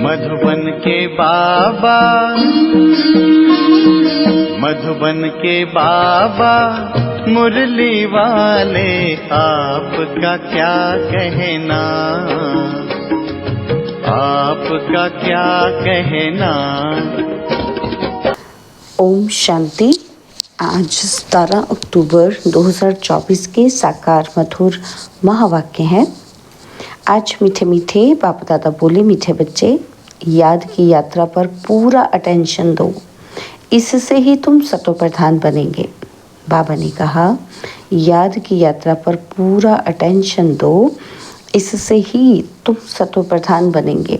मधुबन के बाबा, मधुबन के बाबा मुरली वाले, आपका क्या कहना, आपका क्या कहना। ओम शांति। आज 17 अक्टूबर 2024 के साकार मधुर महावाक्य हैं। आज मीठे मीठे बाप दादा बोले, मीठे बच्चे याद की यात्रा पर पूरा अटेंशन दो, इससे ही तुम सतो प्रधान बनेंगे। बाबा ने कहा याद की यात्रा पर पूरा अटेंशन दो, इससे ही तुम सतो प्रधान बनेंगे।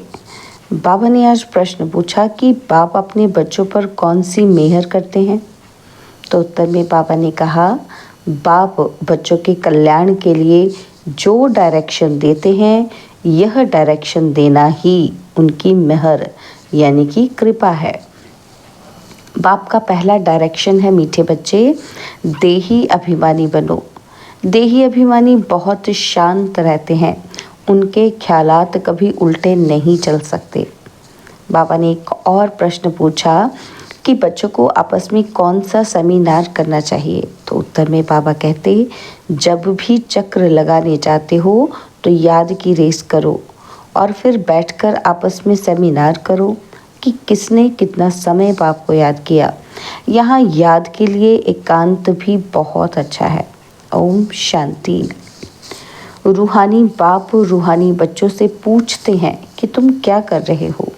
बाबा ने आज प्रश्न पूछा कि बाप अपने बच्चों पर कौन सी मेहर करते हैं। तो उत्तर में बाबा ने कहा बाप बच्चों के कल्याण के लिए जो डायरेक्शन देते हैं, यह डायरेक्शन देना ही उनकी मेहर यानी कि कृपा है। बाप का पहला डायरेक्शन है मीठे बच्चे, देही अभिमानी बनो। देही अभिमानी बहुत शांत रहते हैं, उनके ख्यालात कभी उल्टे नहीं चल सकते। बाबा ने एक और प्रश्न पूछा कि बच्चों को आपस में कौन सा सेमिनार करना चाहिए। तो उत्तर में बाबा कहते जब भी चक्र लगाने जाते हो तो याद की रेस करो और फिर बैठकर आपस में सेमिनार करो कि किसने कितना समय बाप को याद किया। यहाँ याद के लिए एकांत भी बहुत अच्छा है। ओम शांति। रूहानी बाप रूहानी बच्चों से पूछते हैं कि तुम क्या कर रहे हो।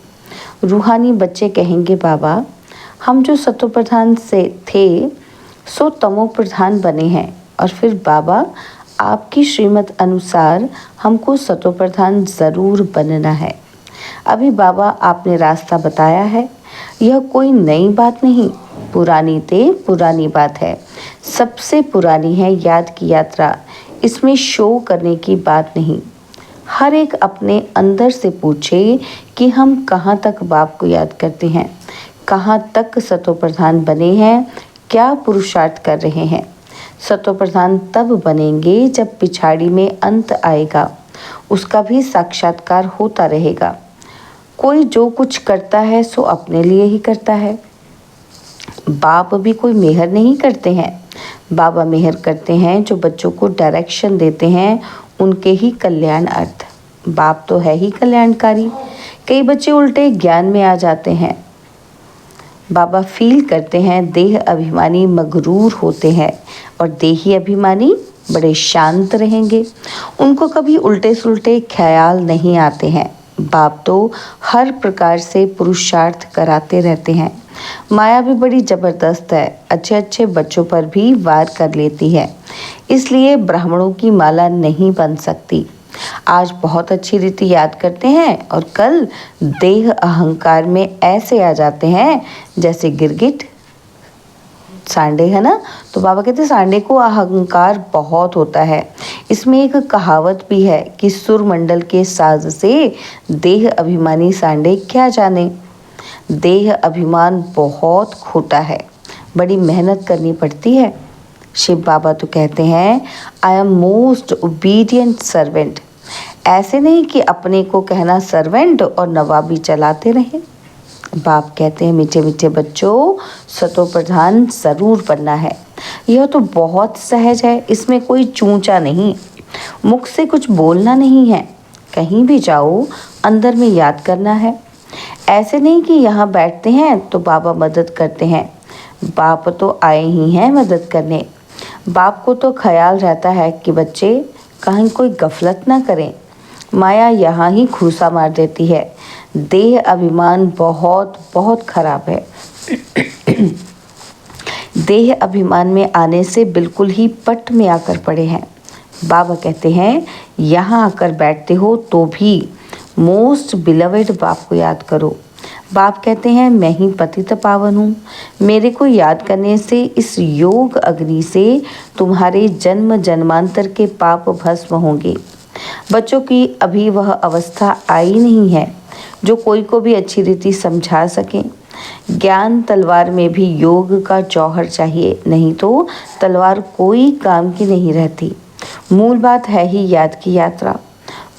रूहानी बच्चे कहेंगे बाबा हम जो सतो प्रधान से थे सो तमो प्रधान बने हैं, और फिर बाबा आपकी श्रीमत अनुसार हमको सतो प्रधान ज़रूर बनना है। अभी बाबा आपने रास्ता बताया है, यह कोई नई बात नहीं, पुरानी ते पुरानी बात है। सबसे पुरानी है याद की यात्रा, इसमें शो करने की बात नहीं। हर एक अपने अंदर से पूछे कि हम कहाँ तक बाप को याद करते हैं, कहाँ तक सतो प्रधान बने हैं, क्या पुरुषार्थ कर रहे हैं। सतो प्रधान तब बनेंगे जब पिछाड़ी में अंत आएगा, उसका भी साक्षात्कार होता रहेगा। कोई जो कुछ करता है सो अपने लिए ही करता है। बाप भी कोई मेहर नहीं करते हैं, बाबा मेहर करते हैं जो बच्चों को डायरेक्शन देते हैं, उनके ही कल्याण अर्थ। बाप तो है ही कल्याणकारी। कई बच्चे उल्टे ज्ञान में आ जाते हैं। बाबा फील करते हैं देह अभिमानी मगरूर होते हैं और देही अभिमानी बड़े शांत रहेंगे, उनको कभी उल्टे सुल्टे ख्याल नहीं आते हैं। बाप तो हर प्रकार से पुरुषार्थ कराते रहते हैं। माया भी बड़ी ज़बरदस्त है, अच्छे अच्छे बच्चों पर भी वार कर लेती है, इसलिए ब्राह्मणों की माला नहीं बन सकती। आज बहुत अच्छी रीति याद करते हैं और कल देह अहंकार में ऐसे आ जाते हैं जैसे गिरगिट सांडे, है ना। तो बाबा कहते हैं सांडे को अहंकार बहुत होता है। इसमें एक कहावत भी है कि सुरमंडल के साज से देह अभिमानी सांडे क्या जाने। देह अभिमान बहुत खोटा है, बड़ी मेहनत करनी पड़ती है। शिव बाबा तो कहते हैं I am most obedient servant. ऐसे नहीं कि अपने को कहना सर्वेंट और नवाबी चलाते रहें। बाप कहते हैं मीठे मीठे बच्चों सतो प्रधान ज़रूर बनना है। यह तो बहुत सहज है, इसमें कोई चूंचा नहीं, मुख से कुछ बोलना नहीं है। कहीं भी जाओ अंदर में याद करना है। ऐसे नहीं कि यहाँ बैठते हैं तो बाबा मदद करते हैं। बाप तो आए ही हैं मदद करने। बाप को तो ख्याल रहता है कि बच्चे कहीं कोई गफलत ना करें। माया यहाँ ही घूसा मार देती है। देह अभिमान बहुत बहुत खराब है। देह अभिमान में आने से बिल्कुल ही पट में आकर पड़े हैं। बाबा कहते हैं यहाँ आकर बैठते हो तो भी मोस्ट बिलवेड बाप को याद करो। बाप कहते हैं मैं ही पतित पावन हूँ, मेरे को याद करने से इस योग अग्नि से तुम्हारे जन्म जन्मांतर के पाप भस्म होंगे। बच्चों की अभी वह अवस्था आई नहीं है जो कोई को भी अच्छी रीति समझा सकें। ज्ञान तलवार में भी योग का जौहर चाहिए, नहीं तो तलवार कोई काम की नहीं रहती। मूल बात है ही याद की यात्रा।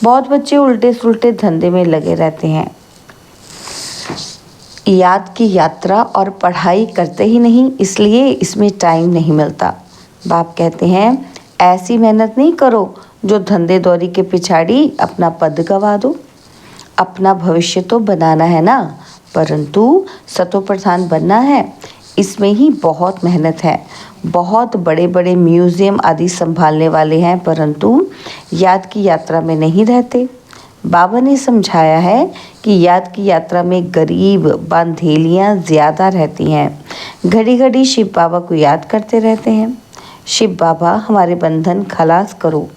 बहुत बच्चे उल्टे सुल्टे धंधे में लगे रहते हैं। याद की यात्रा और पढ़ाई करते ही नहीं, इसलिए इसमें टाइम नहीं मिलता। बाप कहते हैं ऐसी मेहनत नहीं करो जो धंधे दौरी के पिछाड़ी अपना पद गवा दो। अपना भविष्य तो बनाना है ना, परंतु सतो प्रधान बनना है, इसमें ही बहुत मेहनत है। बहुत बड़े बड़े म्यूज़ियम आदि संभालने वाले हैं, परंतु याद की यात्रा में नहीं रहते। बाबा ने समझाया है कि याद की यात्रा में गरीब बांधेलियाँ ज़्यादा रहती हैं। घड़ी घड़ी शिव बाबा को याद करते रहते हैं। शिव बाबा हमारे बंधन खलास करो,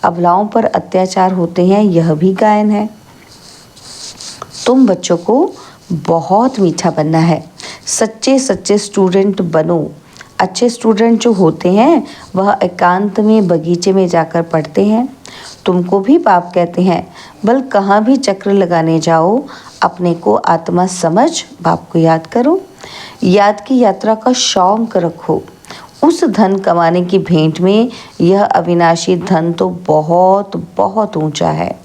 अबलाओं पर अत्याचार होते हैं, यह भी गायन है। तुम बच्चों को बहुत मीठा बनना है, सच्चे सच्चे स्टूडेंट बनो। अच्छे स्टूडेंट जो होते हैं वह एकांत में बगीचे में जाकर पढ़ते हैं। तुमको भी बाप कहते हैं बल कहाँ भी चक्र लगाने जाओ, अपने को आत्मा समझ बाप को याद करो। याद की यात्रा का शौक रखो। उस धन कमाने की भेंट में यह अविनाशी धन तो बहुत बहुत ऊंचा है।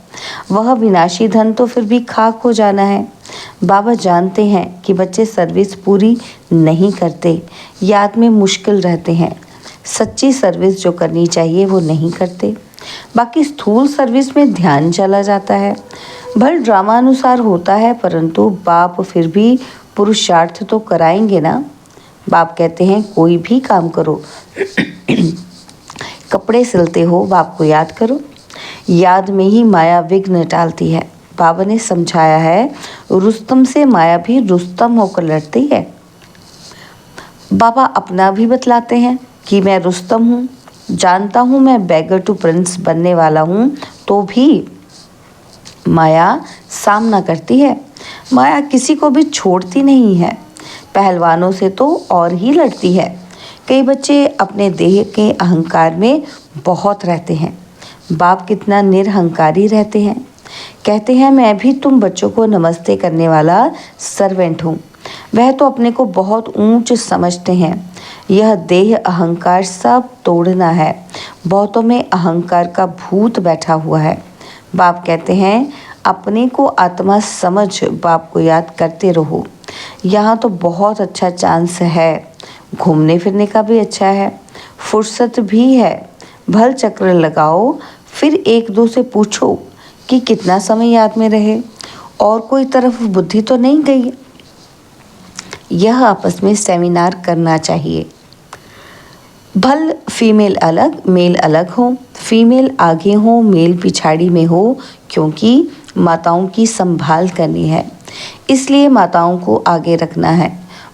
वह विनाशी धन तो फिर भी खाक हो जाना है। बाबा जानते हैं कि बच्चे सर्विस पूरी नहीं करते, याद में मुश्किल रहते हैं। सच्ची सर्विस जो करनी चाहिए वो नहीं करते, बाकी स्थूल सर्विस में ध्यान चला जाता है। भल ड्रामानुसार होता है, परंतु बाप फिर भी पुरुषार्थ तो कराएंगे ना। बाप कहते हैं कोई भी काम करो कपड़े सिलते हो बाप को याद करो। याद में ही माया विघ्न टालती है। बाबा ने समझाया है रुस्तम से माया भी रुस्तम होकर लड़ती है। बाबा अपना भी बतलाते हैं कि मैं रुस्तम हूँ, जानता हूँ मैं बैगर टू प्रिंस बनने वाला हूँ, तो भी माया सामना करती है। माया किसी को भी छोड़ती नहीं है, पहलवानों से तो और ही लड़ती है। कई बच्चे अपने देह के अहंकार में बहुत रहते हैं। बाप कितना निरहंकारी रहते हैं। कहते हैं मैं भी तुम बच्चों को नमस्ते करने वाला सर्वेंट हूँ। वह तो अपने को बहुत ऊंच समझते हैं। यह देह अहंकार सब तोड़ना है। बहुतों में अहंकार का भूत बैठा हुआ है। बाप कहते हैं अपने को आत्मा समझ बाप को याद करते रहो। यहाँ तो बहुत अच्छा चांस है, घूमने फिरने का भी अच्छा है, फुर्सत भी है। भल चक्र लगाओ, फिर एक दो से पूछो कि कितना समय याद में रहे और कोई तरफ बुद्धि तो नहीं गई। यह आपस में सेमिनार करना चाहिए। भल फीमेल अलग मेल अलग हो, फीमेल आगे हो मेल पिछाड़ी में हो, क्योंकि माताओं की संभाल करनी है, इसलिए माताओं को आगे रखना है।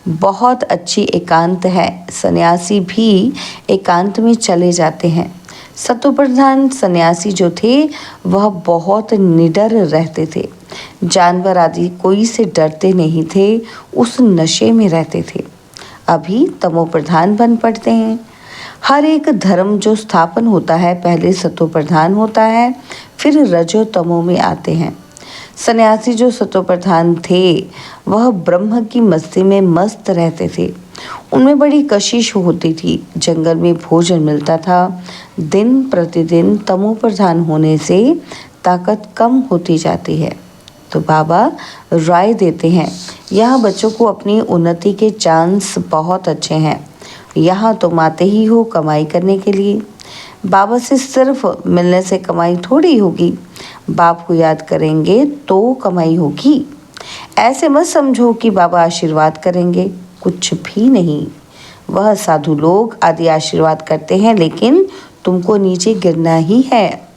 बहुत अच्छी एकांत है, सन्यासी भी एकांत में चले जाते हैं। सतोप्रधान सन्यासी जो थे वह बहुत निडर रहते थे। जानवर आदि कोई से डरते नहीं थे, उस नशे में रहते थे। अभी तमोप्रधान बन पड़ते हैं। हर एक धर्म जो स्थापन होता है पहले सतोप्रधान होता है, फिर रजो तमो में आते हैं। सन्यासी जो सतोप्रधान थे वह ब्रह्म की मस्ती में मस्त रहते थे। उनमें बड़ी कशिश होती थी, जंगल में भोजन मिलता था। दिन प्रतिदिन तमोप्रधान होने से ताकत कम होती जाती है। तो बाबा राय देते हैं यहाँ बच्चों को अपनी उन्नति के चांस बहुत अच्छे हैं। यहाँ तुम आते ही हो कमाई करने के लिए। बाबा से सिर्फ मिलने से कमाई थोड़ी होगी, बाप को याद करेंगे तो कमाई होगी। ऐसे मत समझो कि बाबा आशीर्वाद करेंगे, कुछ भी नहीं। वह साधु लोग आदि आशीर्वाद करते हैं, लेकिन तुमको नीचे गिरना ही है।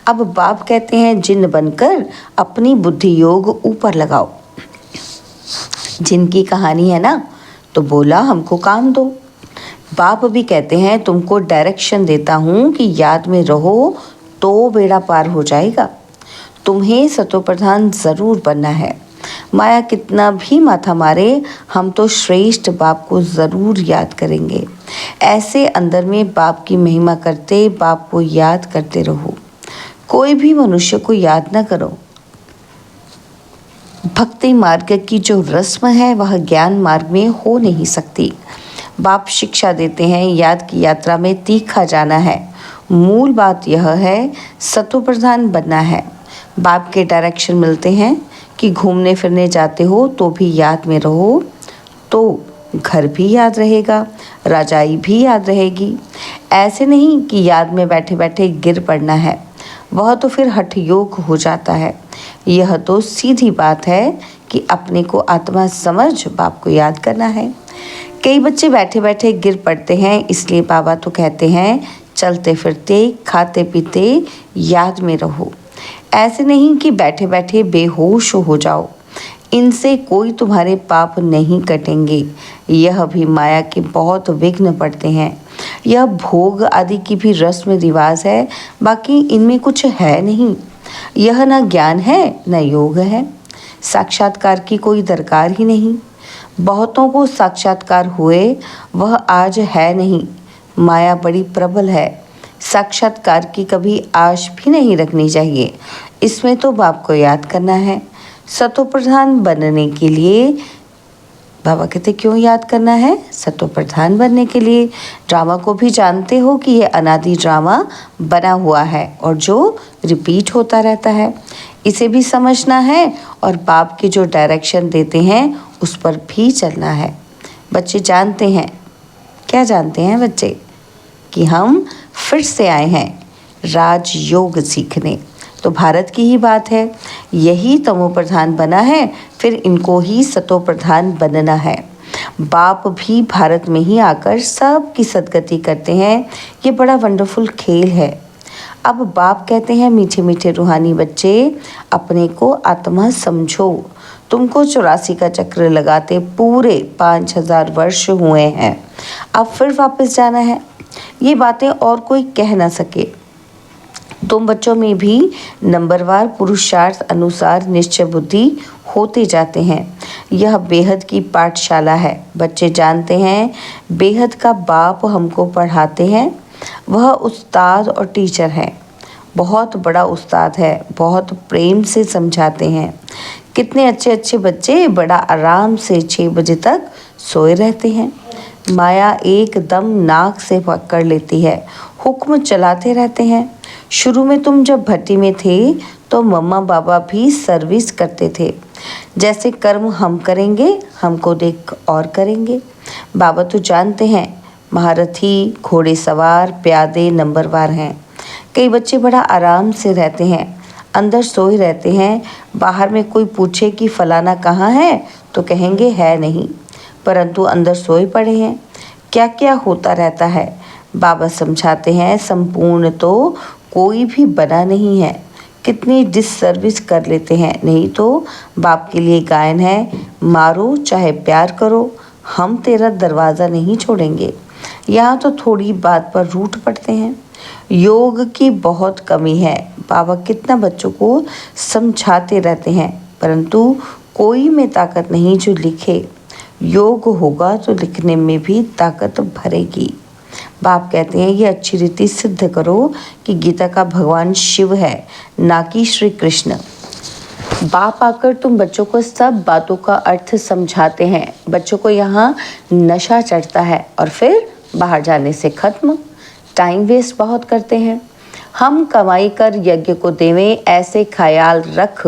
अब बाप कहते हैं जिन बनकर अपनी बुद्धि योग ऊपर लगाओ। जिनकी कहानी है ना, तो बोला हमको काम दो। बाप भी कहते हैं तुमको डायरेक्शन देता हूँ कि याद में रहो तो बेड़ा पार हो जाएगा। तुम्हें सतोप्रधान ज़रूर बनना है। माया कितना भी माथा मारे, हम तो श्रेष्ठ बाप को ज़रूर याद करेंगे। ऐसे अंदर में बाप की महिमा करते, बाप को याद करते रहो। कोई भी मनुष्य को याद न करो। भक्ति मार्ग की जो रस्म है वह ज्ञान मार्ग में हो नहीं सकती। बाप शिक्षा देते हैं याद की यात्रा में तीखा जाना है। मूल बात यह है सतोप्रधान बनना है। बाप के डायरेक्शन मिलते हैं कि घूमने फिरने जाते हो तो भी याद में रहो, तो घर भी याद रहेगा, रजाई भी याद रहेगी। ऐसे नहीं कि याद में बैठे बैठे गिर पड़ना है, वह तो फिर हठ योग हो जाता है। यह तो सीधी बात है कि अपने को आत्मा समझ बाप को याद करना है। कई बच्चे बैठे बैठे गिर पड़ते हैं, इसलिए बाबा तो कहते हैं चलते फिरते खाते पीते याद में रहो। ऐसे नहीं कि बैठे बैठे बेहोश हो जाओ, इनसे कोई तुम्हारे पाप नहीं कटेंगे। यह भी माया के बहुत विघ्न पड़ते हैं। यह भोग आदि की भी रस्म रिवाज है, बाकी इनमें कुछ है नहीं। यह न ज्ञान है न योग है, साक्षात्कार की कोई दरकार ही नहीं। बहुतों को साक्षात्कार हुए, वह आज है नहीं। माया बड़ी प्रबल है, साक्षात्कार की कभी आश भी नहीं रखनी चाहिए। इसमें तो बाप को याद करना है। सतो प्रधान बनने के लिए बाबा कहते क्यों याद करना है? सतो प्रधान बनने के लिए। ड्रामा को भी जानते हो कि ये अनादि ड्रामा बना हुआ है और जो रिपीट होता रहता है, इसे भी समझना है और बाप के जो डायरेक्शन देते हैं उस पर भी चलना है। बच्चे जानते हैं, क्या जानते हैं बच्चे? कि हम फिर से आए हैं राजयोग सीखने। तो भारत की ही बात है, यही तमो प्रधान बना है, फिर इनको ही सतो प्रधान बनना है। बाप भी भारत में ही आकर सबकी सदगति करते हैं। ये बड़ा वंडरफुल खेल है। अब बाप कहते हैं मीठे मीठे रूहानी बच्चे, अपने को आत्मा समझो। तुमको 84 का चक्र लगाते पूरे 5000 वर्ष हुए हैं, अब फिर वापस जाना है। ये बातें और कोई कह ना सके। तुम बच्चों में भी नंबरवार पुरुषार्थ अनुसार निश्चय बुद्धि होते जाते हैं। यह बेहद की पाठशाला है। बच्चे जानते हैं बेहद का बाप हमको पढ़ाते हैं। वह उस्ताद और टीचर है, बहुत बड़ा उस्ताद है, बहुत प्रेम से समझाते हैं। कितने अच्छे अच्छे बच्चे बड़ा आराम से 6 बजे तक सोए रहते हैं। माया एकदम नाक से पकड़ लेती है, हुक्म चलाते रहते हैं। शुरू में तुम जब भट्टी में थे तो मम्मा बाबा भी सर्विस करते थे। जैसे कर्म हम करेंगे, हमको देख और करेंगे। बाबा तो जानते हैं महारथी, घोड़े सवार, प्यादे नंबरवार हैं। कई बच्चे बड़ा आराम से रहते हैं, अंदर सोए रहते हैं। बाहर में कोई पूछे कि फलाना कहाँ है तो कहेंगे है नहीं, परंतु अंदर सोए पड़े हैं। क्या क्या होता रहता है बाबा समझाते हैं। संपूर्ण तो कोई भी बना नहीं है, कितनी डिससर्विस कर लेते हैं। नहीं तो बाप के लिए गायन है, मारो चाहे प्यार करो, हम तेरा दरवाज़ा नहीं छोड़ेंगे। यहाँ तो थोड़ी बात पर रूठ पड़ते हैं। योग की बहुत कमी है। बाबा कितना बच्चों को समझाते रहते हैं, परंतु कोई में ताकत नहीं जो लिखे। योग होगा तो लिखने में भी ताकत भरेगी। बाप कहते हैं ये अच्छी रीति सिद्ध करो कि गीता का भगवान शिव है, ना कि श्री कृष्ण। बाप आकर तुम बच्चों को सब बातों का अर्थ समझाते हैं। बच्चों को यहाँ नशा चढ़ता है और फिर बाहर जाने से खत्म। टाइम वेस्ट बहुत करते हैं। हम कमाई कर यज्ञ को देवें, ऐसे ख्याल रख,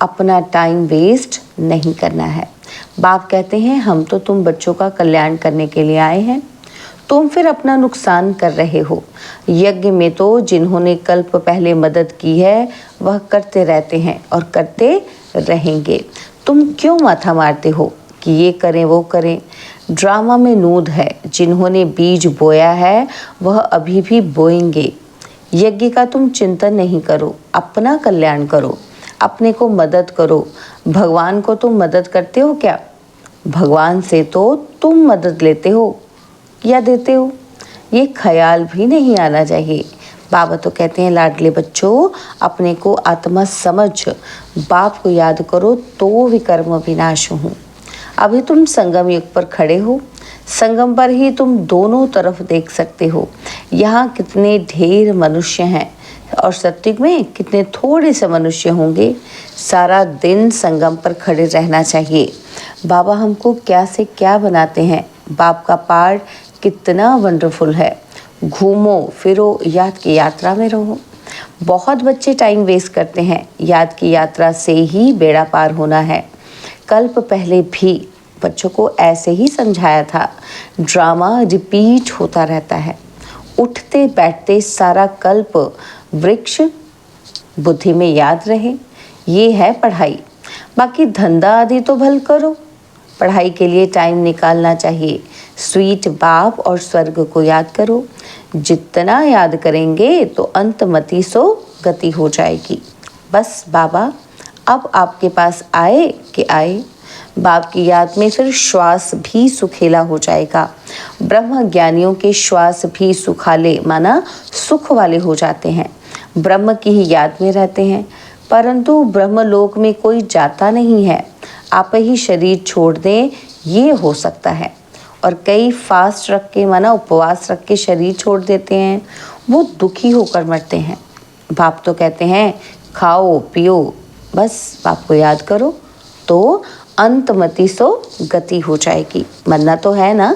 अपना टाइम वेस्ट नहीं करना है। बाप कहते हैं हम तो तुम बच्चों का कल्याण करने के लिए आए हैं, तुम फिर अपना नुकसान कर रहे हो। यज्ञ में तो जिन्होंने कल्प पहले मदद की है वह करते रहते हैं और करते रहेंगे। तुम क्यों माथा मारते हो कि ये करें वो करें? ड्रामा में नूद है। जिन्होंने बीज बोया है वह अभी भी बोएंगे। यज्ञ का तुम चिंतन नहीं करो, अपना कल्याण करो, अपने को मदद करो। भगवान को तुम मदद करते हो क्या? भगवान से तो तुम मदद लेते हो या देते हो, ये ख्याल भी नहीं आना चाहिए। बाबा तो कहते हैं लाडले बच्चों, अपने को आत्मा समझ, बाप को याद करो तो विकर्म विनाश हूँ। अभी तुम संगम युग पर खड़े हो, संगम पर ही तुम दोनों तरफ देख सकते हो। यहाँ कितने ढेर मनुष्य हैं और सत्युग में कितने थोड़े से मनुष्य होंगे। सारा दिन संगम पर खड़े रहना चाहिए। बाबा हमको क्या से क्या बनाते हैं। बाप का पाठ कितना वंडरफुल है। घूमो फिरो, याद की यात्रा में रहो। बहुत बच्चे टाइम वेस्ट करते हैं। याद की यात्रा से ही बेड़ा पार होना है। कल्प पहले भी बच्चों को ऐसे ही समझाया था। ड्रामा रिपीट होता रहता है। उठते बैठते सारा कल्प वृक्ष बुद्धि में याद रहे, ये है पढ़ाई। बाकी धंधा आदि तो भल करो, पढ़ाई के लिए टाइम निकालना चाहिए। स्वीट बाप और स्वर्ग को याद करो। जितना याद करेंगे तो अंतमति सो गति हो जाएगी। बस बाबा अब आपके पास आए कि आए। बाप की याद में फिर श्वास भी सुखेला हो जाएगा। ब्रह्म ज्ञानियों के श्वास भी सुखाले माना सुख वाले हो जाते हैं। ब्रह्म की ही याद में रहते हैं, परंतु ब्रह्मलोक में कोई जाता नहीं है। आप ही शरीर छोड़ दें, ये हो सकता है। और कई फास्ट रख के माना उपवास रख के शरीर छोड़ देते हैं, वो दुखी होकर मरते हैं। बाप तो कहते हैं खाओ पियो, बस बाप को याद करो तो अंतमति सो गति हो जाएगी। मरना तो है ना।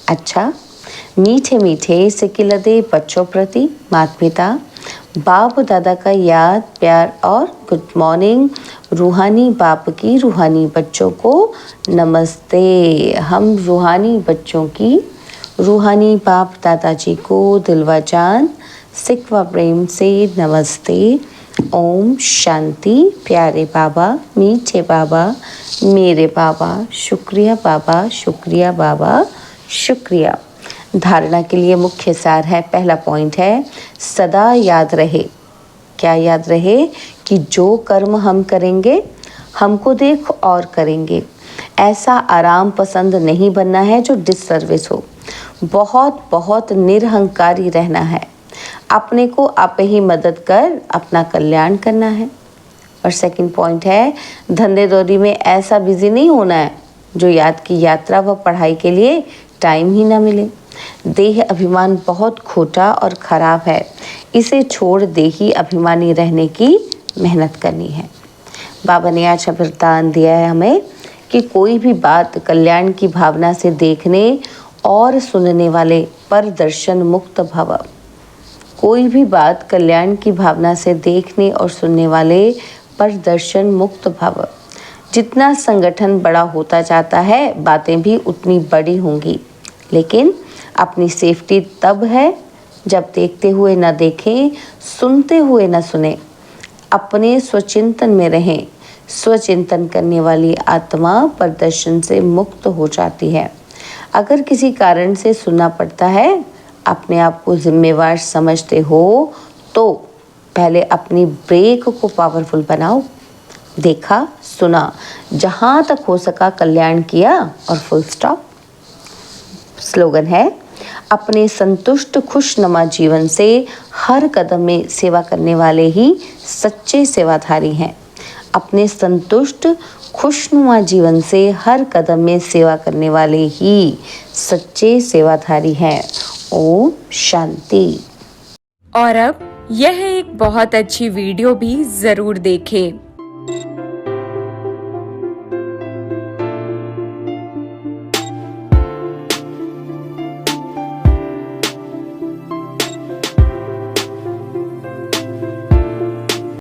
अच्छा, मीठे मीठे सिकिलदे बच्चों प्रति माता पिता बाप दादा का याद प्यार और गुड मॉर्निंग। रूहानी बाप की रूहानी बच्चों को नमस्ते। हम रूहानी बच्चों की रूहानी बाप दादाजी को दिलवा जान सिकवा प्रेम से नमस्ते। ओम शांति। प्यारे बाबा, मीठे बाबा, मेरे बाबा, शुक्रिया बाबा, शुक्रिया बाबा, शुक्रिया। धारणा के लिए मुख्य सार है, पहला पॉइंट है सदा याद रहे। क्या याद रहे? कि जो कर्म हम करेंगे हमको देख और करेंगे। ऐसा आराम पसंद नहीं बनना है जो डिससर्विस हो। बहुत बहुत निरहंकारी रहना है। अपने को आप ही मदद कर अपना कल्याण करना है। और सेकंड पॉइंट है धंधे दौरी में ऐसा बिजी नहीं होना है जो याद की यात्रा व पढ़ाई के लिए टाइम ही ना मिले। देह अभिमान बहुत खोटा और खराब है। इसे छोड़ देही अभिमानी रहने की मेहनत करनी है। बाबा ने आज वरदान दिया है हमें कि कोई भी बात कल्याण की भावना से देखने और सुनने वाले पर दर्शन मुक्त भव। कोई भी बात कल्याण की भावना से देखने और सुनने वाले पर दर्शन मुक्त भव। जितना संगठन बड़ा होता जाता है बातें भी उतनी बड़ी होंगी, लेकिन अपनी सेफ्टी तब है जब देखते हुए न देखें, सुनते हुए न सुने। अपने स्वचिंतन में रहें। स्वचिंतन करने वाली आत्मा प्रदर्शन से मुक्त हो जाती है। अगर किसी कारण से सुनना पड़ता है, अपने आप को जिम्मेवार समझते हो तो पहले अपनी ब्रेक को पावरफुल बनाओ। देखा, सुना, जहाँ तक हो सका कल्याण किया और फुल स्टॉप। स्लोगन है अपने संतुष्ट खुशनुमा जीवन से हर कदम में सेवा करने वाले ही सच्चे सेवाधारी हैं। अपने संतुष्ट खुशनुमा जीवन से हर कदम में सेवा करने वाले ही सच्चे सेवाधारी हैं। ओम शांति। और अब यह एक बहुत अच्छी वीडियो भी जरूर देखें।